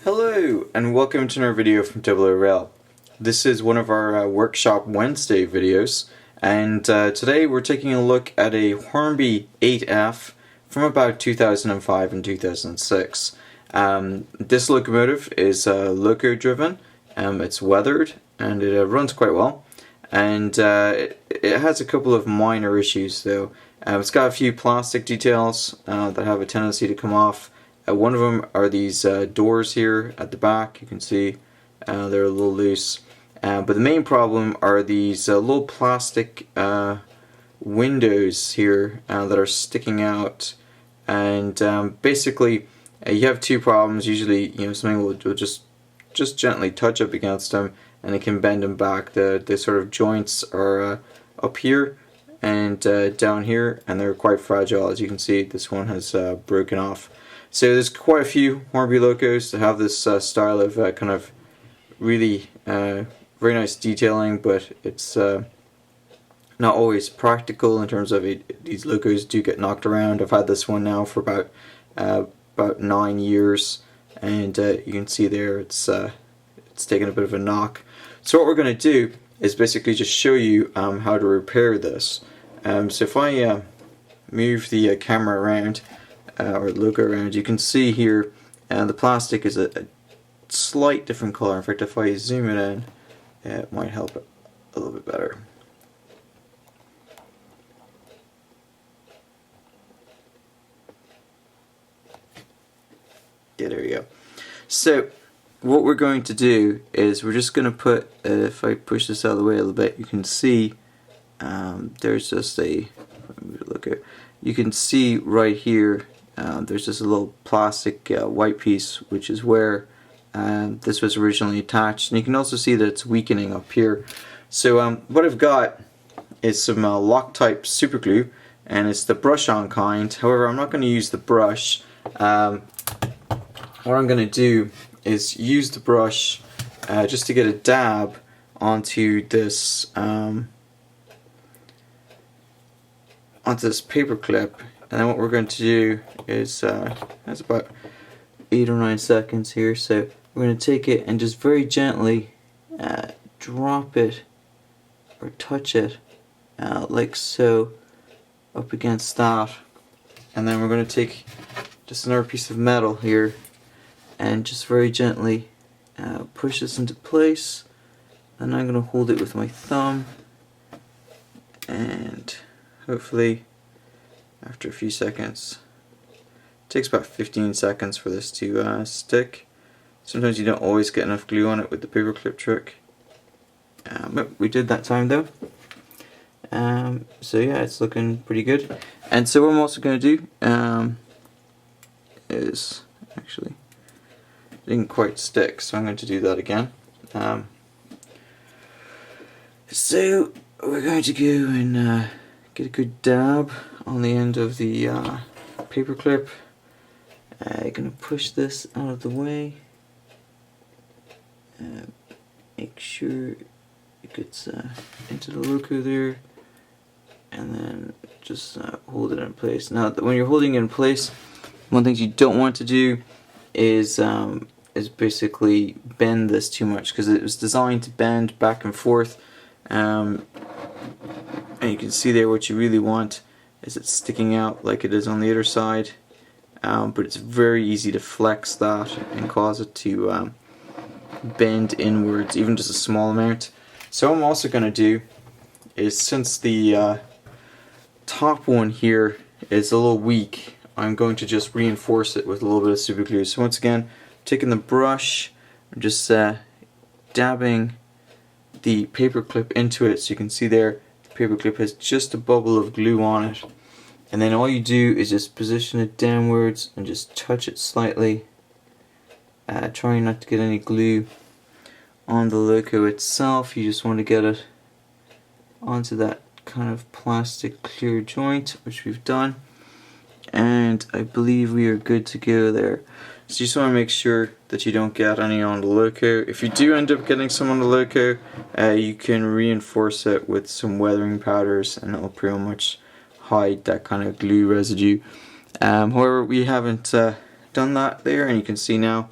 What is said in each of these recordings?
Hello and welcome to another video from oorail. This is one of our Workshop Wednesday videos, and today we're taking a look at a Hornby 8F from about 2005 and 2006. This locomotive is loco driven, it's weathered and it runs quite well, and it has a couple of minor issues though. It's got a few plastic details that have a tendency to come off. One of them are these doors here at the back. You can see they're a little loose. But the main problem are these little plastic windows here that are sticking out. And basically, you have two problems. Usually, something will just gently touch up against them, and it can bend them back. The sort of joints are up here and down here, and they're quite fragile. As you can see, this one has broken off. So there's quite a few Hornby locos that have this style of kind of really very nice detailing, but it's not always practical in terms of it. These locos do get knocked around. I've had this one now for about 9 years, and you can see there it's taken a bit of a knock. So what we're going to do is basically just show you how to repair this. So if I move the camera around, or logo around, you can see here the plastic is a slight different color. In fact, if I zoom it in, it might help it a little bit better. Yeah, there you go. So what we're going to do is we're just going to put, if I push this out of the way a little bit, you can see there's just a, look at, you can see right here there's just a little plastic white piece, which is where this was originally attached, and you can also see that it's weakening up here. So what I've got is some Loctite super glue, and it's the brush on kind. However, I'm not going to use the brush. What I'm going to do is use the brush just to get a dab onto this paper clip. And then what we're going to do is, that's about 8 or 9 seconds here, so we're going to take it and just very gently drop it or touch it like so up against that. And then we're going to take just another piece of metal here and just very gently push this into place. And I'm going to hold it with my thumb, and hopefully after a few seconds, it takes about 15 seconds for this to stick. Sometimes you don't always get enough glue on it with the paperclip trick. We did that time though. So yeah, it's looking pretty good. And so what I'm also going to do is, actually, it didn't quite stick, so I'm going to do that again. So we're going to go and get a good dab on the end of the paper clip. I'm going to push this out of the way. Make sure it gets into the loco there, and then just hold it in place. Now, when you're holding it in place, one thing you don't want to do is basically bend this too much, because it was designed to bend back and forth. And you can see there what you really want is it sticking out like it is on the other side, but it's very easy to flex that and cause it to bend inwards, even just a small amount. So what I'm also going to do is, since the top one here is a little weak, I'm going to just reinforce it with a little bit of super glue. So once again, taking the brush, I'm just dabbing the paper clip into it. So you can see there the paper clip has just a bubble of glue on it, and then all you do is just position it downwards and just touch it slightly, trying not to get any glue on the loco itself. You just want to get it onto that kind of plastic clear joint, which we've done, and I believe we are good to go there. So you just want to make sure that you don't get any on the loco. If you do end up getting some on the loco, you can reinforce it with some weathering powders, and it'll pretty much hide that kind of glue residue. However, we haven't done that there, and you can see now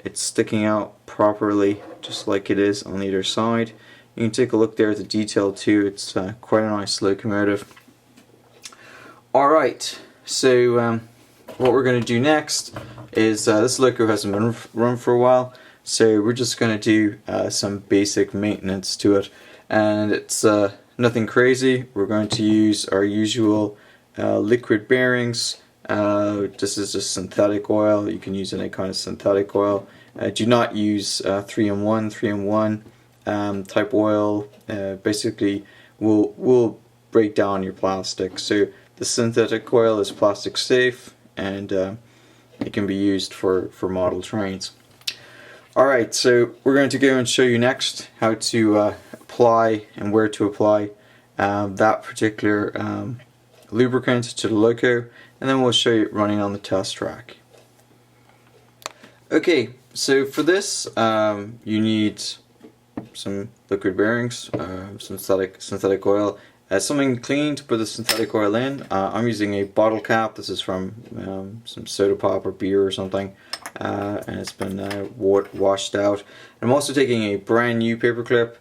it's sticking out properly, just like it is on the other side. You can take a look there at the detail too. It's quite a nice locomotive. Alright, so what we're going to do next is, this loco hasn't been run for a while, so we're just going to do some basic maintenance to it. And it's nothing crazy. We're going to use our usual liquid bearings. This is just synthetic oil. You can use any kind of synthetic oil. Do not use 3-in-1 type oil. Basically will break down your plastic. So the synthetic oil is plastic safe, and it can be used for model trains. Alright, so we're going to go and show you next how to apply and where to apply that particular lubricant to the loco, and then we'll show you it running on the test track. Okay, so for this you need some liquid bearings, synthetic oil, something clean to put the synthetic oil in. I'm using a bottle cap. This is from some soda pop or beer or something, and it's been washed out. I'm also taking a brand new paper clip,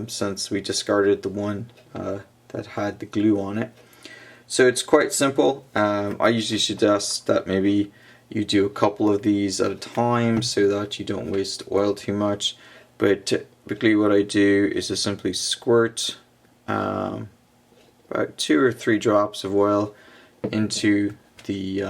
since we discarded the one that had the glue on it. So it's quite simple. I usually suggest that maybe you do a couple of these at a time so that you don't waste oil too much. But typically what I do is just simply squirt about 2 or 3 drops of oil into the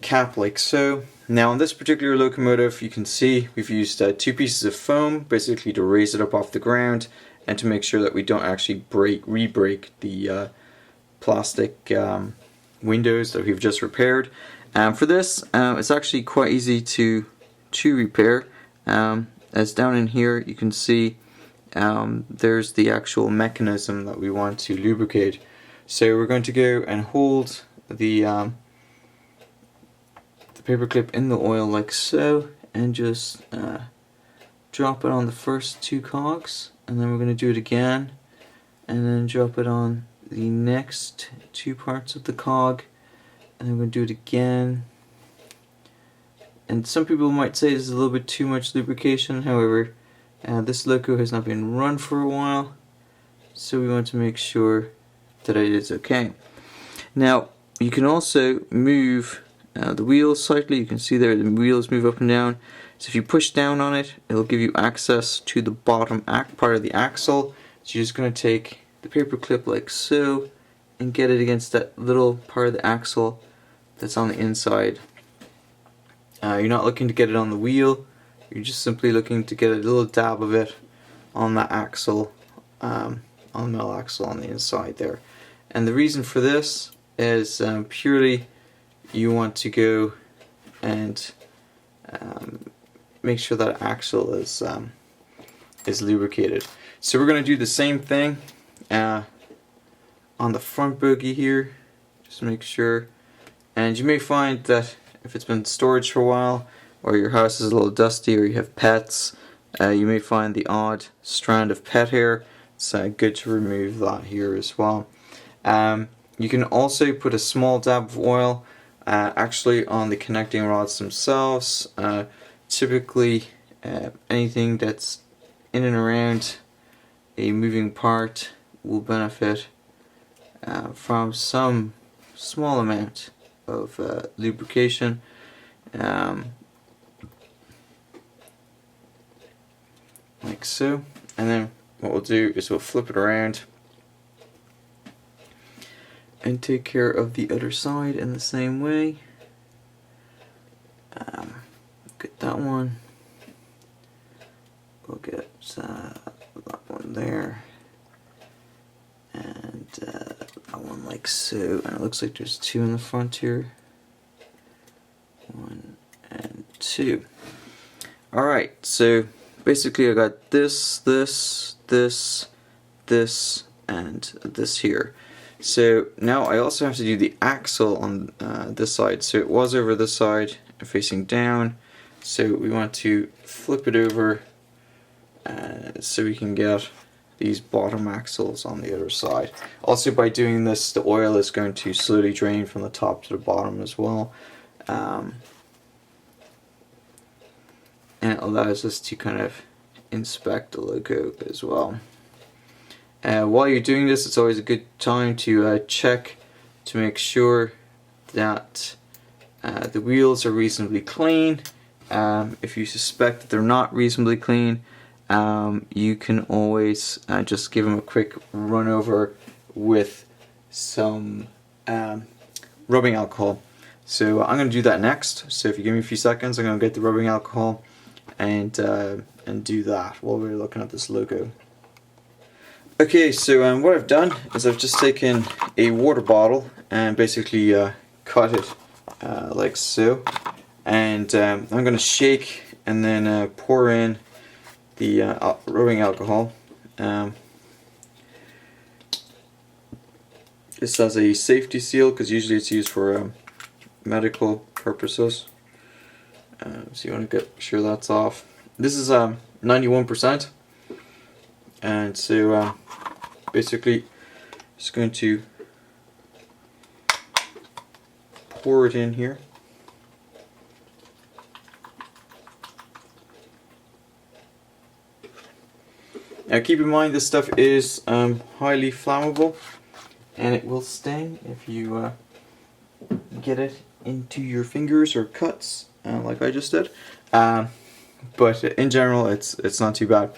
cap like so. Now on this particular locomotive, you can see we've used 2 pieces of foam basically to raise it up off the ground and to make sure that we don't actually re-break the plastic windows that we've just repaired. For this, it's actually quite easy to repair. As down in here you can see there's the actual mechanism that we want to lubricate. So we're going to go and hold the paperclip in the oil like so, and just drop it on the first 2 cogs, and then we're going to do it again, and then drop it on the next 2 parts of the cog, and then we're going to do it again. And some people might say this is a little bit too much lubrication. However, this loco has not been run for a while, so we want to make sure that it is okay. Now you can also move the wheels slightly. You can see there the wheels move up and down. So if you push down on it, it'll give you access to the bottom part of the axle. So you're just going to take the paper clip like so and get it against that little part of the axle that's on the inside. You're not looking to get it on the wheel. You're just simply looking to get a little dab of it on the axle, on the middle axle on the inside there. And the reason for this is purely you want to go and make sure that axle is lubricated. So we're going to do the same thing on the front bogie here. Just make sure. And you may find that if it's been storage for a while, or your house is a little dusty, or you have pets, you may find the odd strand of pet hair. It's good to remove that here as well. You can also put a small dab of oil actually on the connecting rods themselves. Typically anything that's in and around a moving part will benefit from some small amount of lubrication. Like so. And then what we'll do is we'll flip it around and take care of the other side in the same way. Get that one. We'll get that one there, and that one like so. And it looks like there's 2 in the front here. 1 and 2. Alright, so basically I got this, and this here. So now I also have to do the axle on this side. So it was over this side and facing down. So we want to flip it over so we can get these bottom axles on the other side. Also by doing this, the oil is going to slowly drain from the top to the bottom as well. and it allows us to kind of inspect the loco as well. While you're doing this, it's always a good time to check to make sure that the wheels are reasonably clean. If you suspect that they're not reasonably clean, you can always just give them a quick run over with some rubbing alcohol. So I'm going to do that next. So if you give me a few seconds, I'm going to get the rubbing alcohol and do that while we're looking at this loco. Okay, so what I've done is I've just taken a water bottle and basically cut it like so, and I'm going to shake and then pour in the rubbing alcohol. This has a safety seal because usually it's used for medical purposes. So you want to get sure that's off. This is 91%, and so basically just going to pour it in here. Now keep in mind this stuff is highly flammable, and it will sting if you get it into your fingers or cuts like I just did. But in general it's not too bad.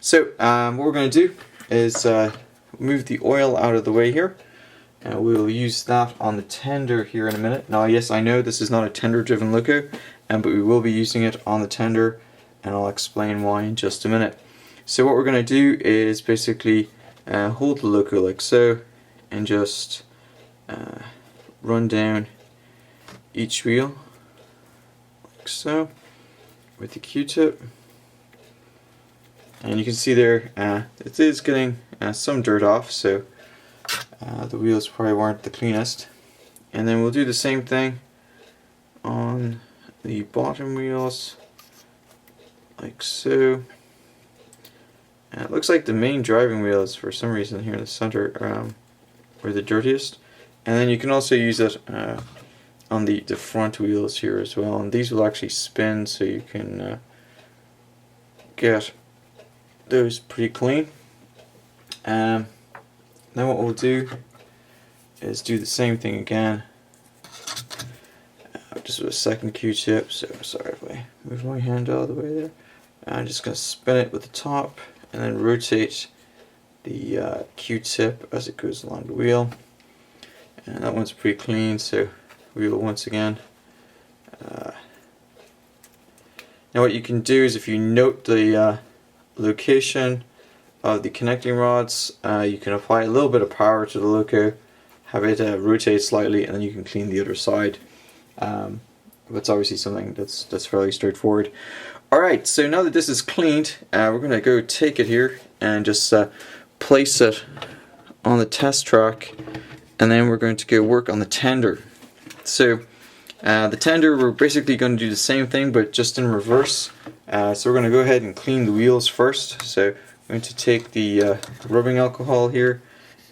So what we're going to do is move the oil out of the way here, and we'll use that on the tender here in a minute. Now yes, I know this is not a tender driven loco, but we will be using it on the tender, and I'll explain why in just a minute. So what we're going to do is basically hold the loco like so, and just run down each wheel like so with the Q-tip, and you can see there it is getting some dirt off, so the wheels probably weren't the cleanest. And then we'll do the same thing on the bottom wheels like so. It looks like the main driving wheels for some reason here in the center were the dirtiest, and then you can also use it on the front wheels here as well, and these will actually spin so you can get those pretty clean. Then what we'll do is do the same thing again, just with a second Q-tip. So sorry if I move my hand out of the way there. I'm just going to spin it with the top and then rotate the Q-tip as it goes along the wheel, and that one's pretty clean, so wheel once again. Now what you can do is, if you note the location of the connecting rods, you can apply a little bit of power to the loco, have it rotate slightly, and then you can clean the other side. That's obviously something that's fairly straightforward. Alright, so now that this is cleaned, we're going to go take it here and just place it on the test track, and then we're going to go work on the tender. So the tender, we're basically going to do the same thing but just in reverse. So we're going to go ahead and clean the wheels first. So I'm going to take the rubbing alcohol here,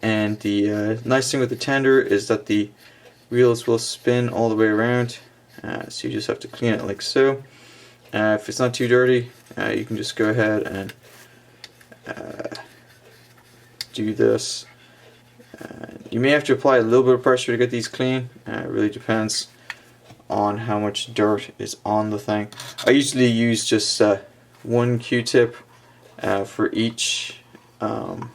and the nice thing with the tender is that the wheels will spin all the way around, so you just have to clean it like so. If it's not too dirty, you can just go ahead and do this. You may have to apply a little bit of pressure to get these clean. It really depends on how much dirt is on the thing. I usually use just one Q-tip for each of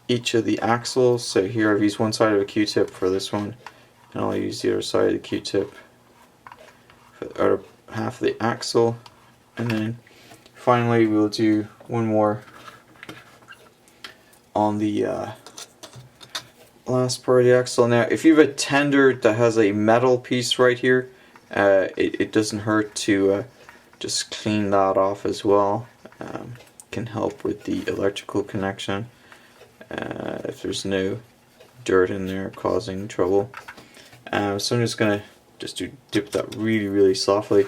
the axles. So here I've used one side of a Q-tip for this one, and I'll use the other side of the Q-tip for the other half of the axle, and then finally we'll do one more on the last part of the axle. Now if you have a tender that has a metal piece right here, it doesn't hurt to just clean that off as well. Can help with the electrical connection if there's no dirt in there causing trouble. So I'm just going to dip that really softly,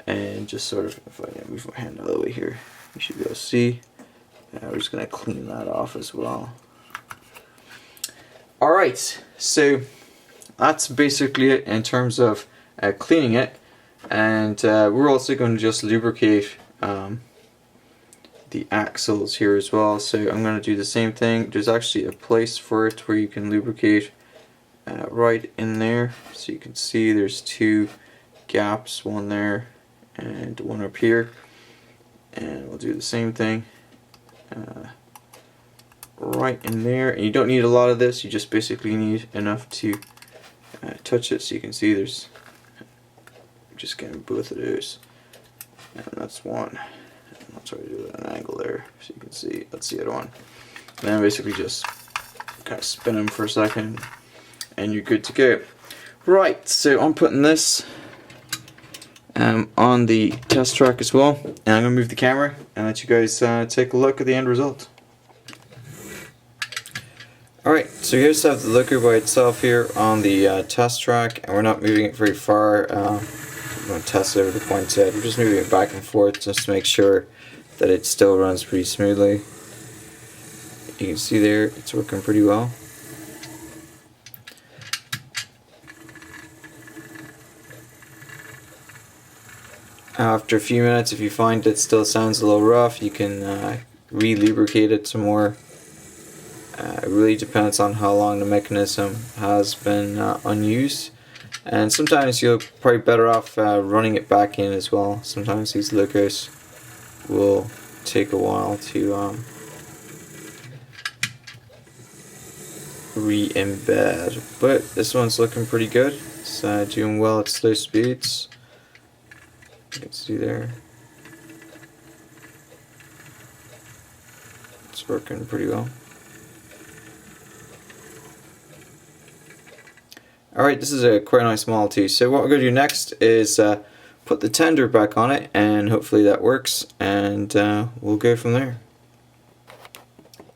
and just sort of, if I move my hand out of the way here, you should be able to see. We're just going to clean that off as well. Alright, so that's basically it in terms of cleaning it. And we're also going to just lubricate the axles here as well. So I'm going to do the same thing. There's actually a place for it where you can lubricate right in there. So you can see there's two gaps, one there and one up here. And we'll do the same thing right in there. And you don't need a lot of this, you just basically need enough to touch it. So you can see there's, I'm just getting both of those, and that's one. And I'll try to do an angle there so you can see. That's the other one. And then basically just kind of spin them for a second and you're good to go. Right, so I'm putting this on the test track as well, and I'm going to move the camera and let you guys take a look at the end result. Alright, so here's the Loco by itself here on the test track, and we're not moving it very far. I'm going to test it over the point set. We're just moving it back and forth just to make sure that it still runs pretty smoothly. You can see there, it's working pretty well. After a few minutes, if you find it still sounds a little rough, you can re-lubricate it some more. It really depends on how long the mechanism has been unused, and sometimes you're probably better off running it back in as well. Sometimes these locos will take a while to re-embed, but this one's looking pretty good. It's doing well at slow speeds. You can see there. It's working pretty well. Alright, this is a quite nice model too. So what we're going to do next is put the tender back on it, and hopefully that works, and we'll go from there.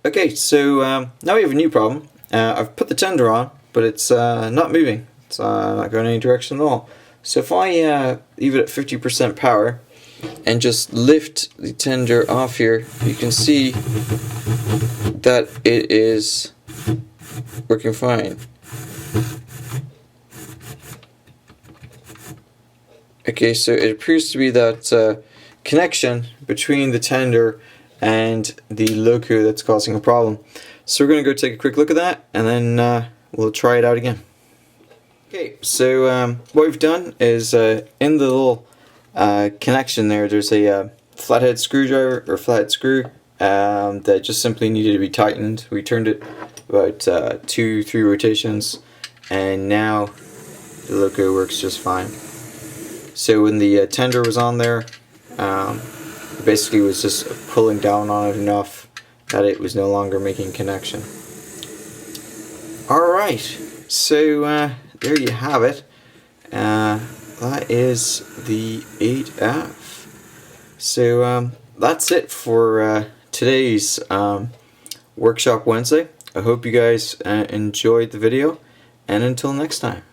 Okay, so now we have a new problem. I've put the tender on, but it's not moving. It's not going any direction at all. So if I leave it at 50% power and just lift the tender off here, you can see that it is working fine. Okay, so it appears to be that connection between the tender and the loco that's causing a problem. So we're going to go take a quick look at that, and then we'll try it out again. Okay, so what we've done is in the little connection there's a flathead screwdriver or flathead screw that just simply needed to be tightened. We turned it about 2-3 rotations, and now the loco works just fine. So when the tender was on there, basically was just pulling down on it enough that it was no longer making connection. Alright, so there you have it. That is the 8F. So that's it for today's Workshop Wednesday. I hope you guys enjoyed the video, and until next time.